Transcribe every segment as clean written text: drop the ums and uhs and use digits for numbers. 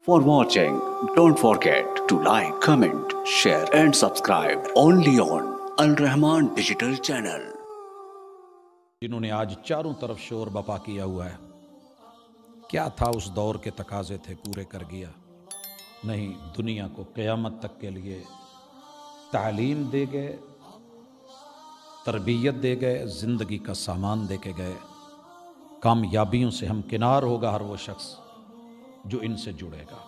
For watching, don't forget to like, comment, share and subscribe only on Al Rahman Digital Channel। जिन्होंने आज चारों तरफ शोर बपा किया हुआ है, क्या था उस दौर के तकाजे थे पूरे कर गया। नहीं, दुनिया को क़यामत तक के लिए तालीम दे गए, तरबियत दे गए, ज़िंदगी का सामान दे के गए। कामयाबियों से हमकिनार होगा हर वो शख्स जो इनसे जुड़ेगा।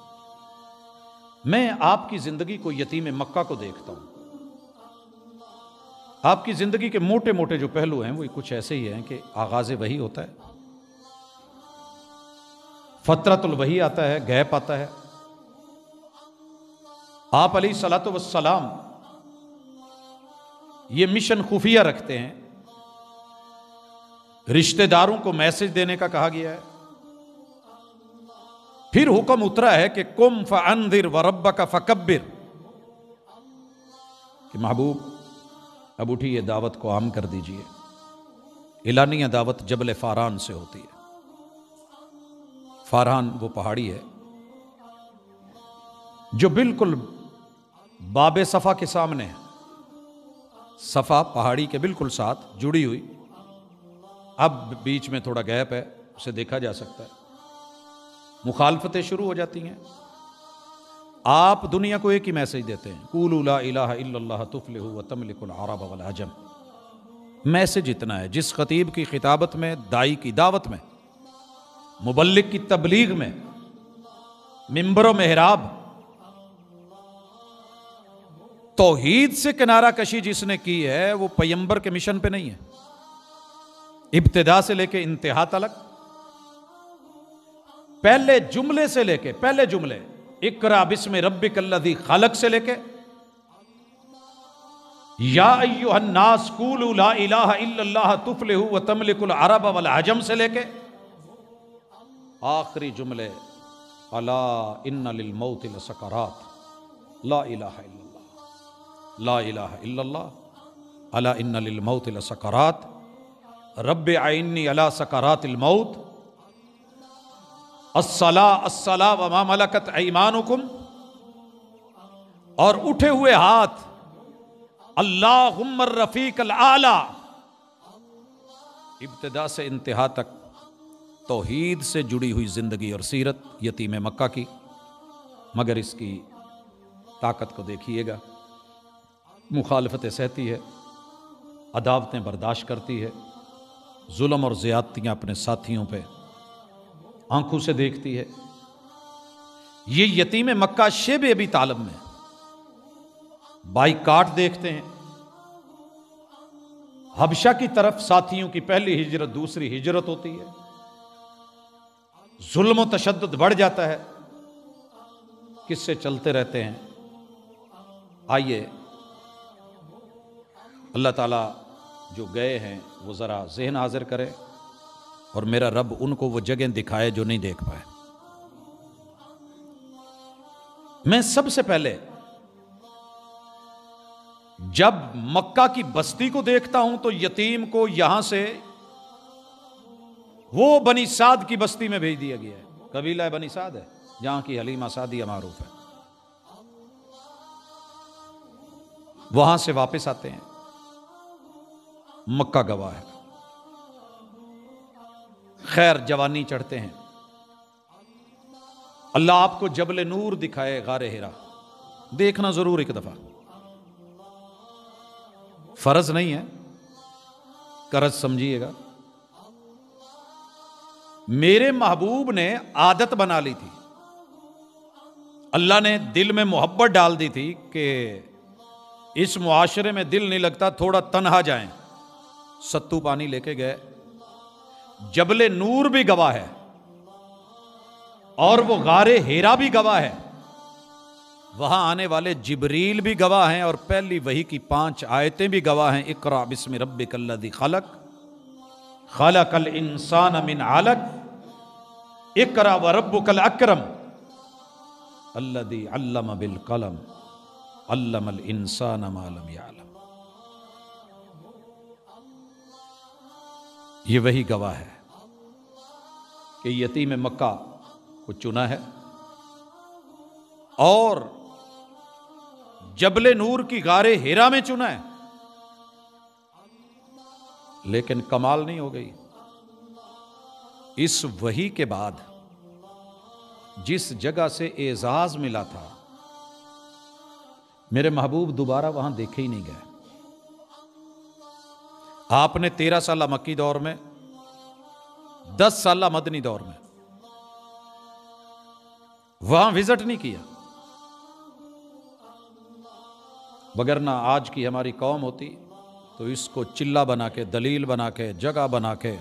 मैं आपकी ज़िंदगी को यतीम मक्का को देखता हूँ। आपकी ज़िंदगी के मोटे मोटे जो पहलू हैं वो कुछ ऐसे ही हैं कि आगाज़ वही होता है, फ़तरतुल वही आता है, गैप आता है। आप अलैहिस्सलातु वस्सलाम ये मिशन खुफिया रखते हैं। रिश्तेदारों को मैसेज देने का कहा गया है। फिर हुक्म उतरा है कि कुम फअंदिर व रब्बका फकब्बिर, कि महबूब अब उठिए, दावत को आम कर दीजिए। इलानिया दावत जबल फारान से होती है। फारान वो पहाड़ी है जो बिल्कुल बाबे सफ़ा के सामने है। सफ़ा पहाड़ी के बिल्कुल साथ जुड़ी हुई। अब बीच में थोड़ा गैप है, उसे देखा जा सकता है। मुखालफतें शुरू हो जाती हैं। आप दुनिया को एक ही मैसेज देते हैं, कूलू ला इलाहा इल्लल्लाह तुफ्लिहू व तमलिकुल अरब वल अजम। मैसेज इतना है, जिस खतीब की खिताबत में, दाई की दावत में, मुबल्लिग की तबलीग में, मिंबर मेहराब, तौहीद से किनारा कशी जिसने की है वो पैगंबर के मिशन पे नहीं है। इब्तिदा से लेके इंतहा तलक, पहले जुमले से लेके, पहले जुमले इकरा बिस्मि रब्बिकल्लज़ी खलक से लेके या अय्युहन्नास कूलू ला इलाहा इल्लल्लाह तुफ्लिहू व तमलिकुल अरब वल अजम से लेके आखिरी जुमले अला इन्ना लिल मौति लसकरात, ला इलाहा इल्लल्लाह, ला इलाहा इल्लल्लाह, अला इन्ना लिल मौति लसकरात, रब्बि आइन्नी अला सकरातिल मौत, अस्सला अस्सला व मा मलकत ऐमानुकुम, और उठे हुए हाथ अल्लाहुम्मर रफीकल आला। इब्तिदा से इंतहा तक तौहीद से जुड़ी हुई जिंदगी और सीरत यतीम मक्का की। मगर इसकी ताकत को देखिएगा, मुखालफतें सहती है, अदावतें बर्दाश्त करती है, जुल्म और ज़्यादतियाँ अपने साथियों पे आंखों से देखती है। ये यतीम मक्का शेब अबी तालिब में बाइकाट देखते हैं। हबशा की तरफ साथियों की पहली हिजरत, दूसरी हिजरत होती है। जुल्म और तशद्दुद बढ़ जाता है। किस्से चलते रहते हैं। आइए अल्लाह ताला जो गए हैं वो ज़रा ज़हन हाजिर करे और मेरा रब उनको वो जगह दिखाए जो नहीं देख पाए। मैं सबसे पहले जब मक्का की बस्ती को देखता हूं तो यतीम को यहां से वो बनी साद की बस्ती में भेज दिया गया है। कबीला बनी साद है, जहां की हलीमा सादिया मारूफ है। वहां से वापस आते हैं, मक्का गवाह है। खैर, जवानी चढ़ते हैं। अल्लाह आपको जबल नूर दिखाए, गारे हिरा देखना जरूर एक दफा। फर्ज नहीं है, करज समझिएगा। मेरे महबूब ने आदत बना ली थी, अल्लाह ने दिल में मोहब्बत डाल दी थी कि इस मुआशरे में दिल नहीं लगता, थोड़ा तन्हा जाएं। सत्तू पानी लेके गए। जबले नूर भी गवाह है और वो गारे हेरा भी गवाह है। वहां आने वाले जिब्रील भी गवाह हैं और पहली वही की 5 आयतें भी गवाह हैं। इकरा बिस्मि रब्बिकल्लज़ी खलक, खलकल इंसान मिन अलक, इकरा व रब्बुकल अकरम, अल्लज़ी अल्लम बिल कलम, अल्लमल इंसान मा लम यअलम। ये वही गवाह है कि यतीम मक्का को चुना है और जबले नूर की गारे हेरा में चुना है, लेकिन कमाल नहीं हो गई। इस वही के बाद जिस जगह से एजाज मिला था, मेरे महबूब दोबारा वहां देखे ही नहीं गए। आपने 13 साल मक्की दौर में, 10 साल मदनी दौर में वहां विजिट नहीं किया, वगरना आज की हमारी कौम होती तो इसको चिल्ला बना के, दलील बना के, जगह बना के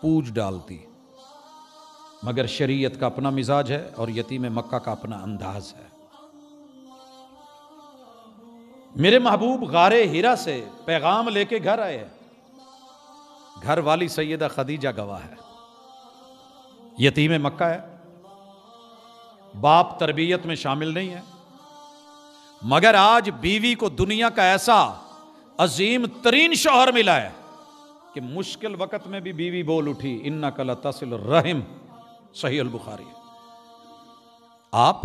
पूज डालती। मगर शरीयत का अपना मिजाज है और यतीम मक्का का अपना अंदाज है। मेरे महबूब गारे हीरा से पैगाम लेके घर आए हैं। घर वाली सैयदा खदीजा गवाह है। यतीम मक्का है, बाप तरबियत में शामिल नहीं है, मगर आज बीवी को दुनिया का ऐसा अजीम तरीन शौहर मिला है कि मुश्किल वक्त में भी बीवी बोल उठी, इन्ना कला तसिल रहिम, सही अल बुखारी। आप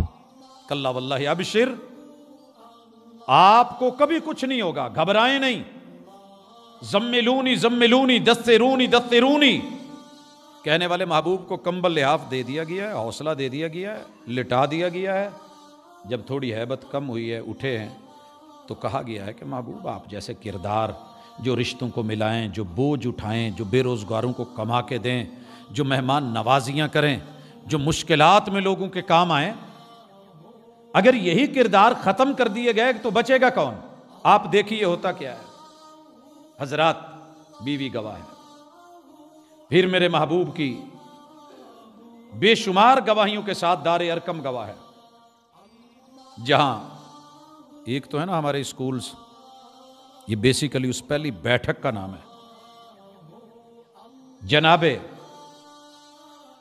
कल्ला वल्लाहि अबशिर, आपको कभी कुछ नहीं होगा, घबराएं नहीं। जम्मिलूनी जम्मिलूनी दस्तिरूनी दस्तिरूनी कहने वाले महबूब को कंबल लिहाफ दे दिया गया है, हौसला दे दिया गया है, लिटा दिया गया है। जब थोड़ी हैबत कम हुई है, उठे हैं, तो कहा गया है कि महबूब आप जैसे किरदार जो रिश्तों को मिलाएं, जो बोझ उठाएं, जो बेरोजगारों को कमा के दें, जो मेहमान नवाजियां करें, जो मुश्किलात में लोगों के काम आए, अगर यही किरदार खत्म कर दिए गए तो बचेगा कौन? आप देखिए होता क्या है। हजरात, बीवी गवाह है, फिर मेरे महबूब की बेशुमार गवाहियों के साथ दारे अरकम गवाह है। जहां एक तो है ना हमारे स्कूल्स, ये बेसिकली उस पहली बैठक का नाम है। जनाबे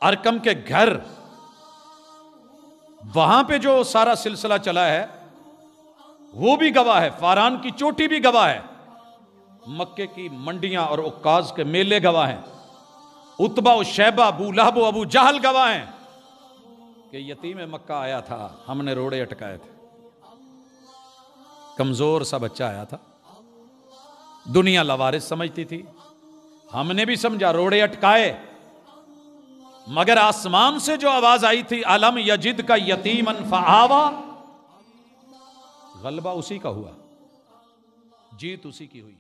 अरकम के घर, वहां पे जो सारा सिलसिला चला है वो भी गवाह है। फारान की चोटी भी गवाह है। मक्के की मंडियां और उक्काज के मेले गवाह हैं। उतबा और शैबा, अबू लहब, अबू जहल गवाह हैं कि यतीम मक्का आया था, हमने रोड़े अटकाए थे। कमजोर सा बच्चा आया था, दुनिया लवारिस समझती थी, हमने भी समझा, रोड़े अटकाए। मगर आसमान से जो आवाज आई थी, अलम यजिद का यतीमन फआवा, गलबा उसी का हुआ, जीत उसी की हुई।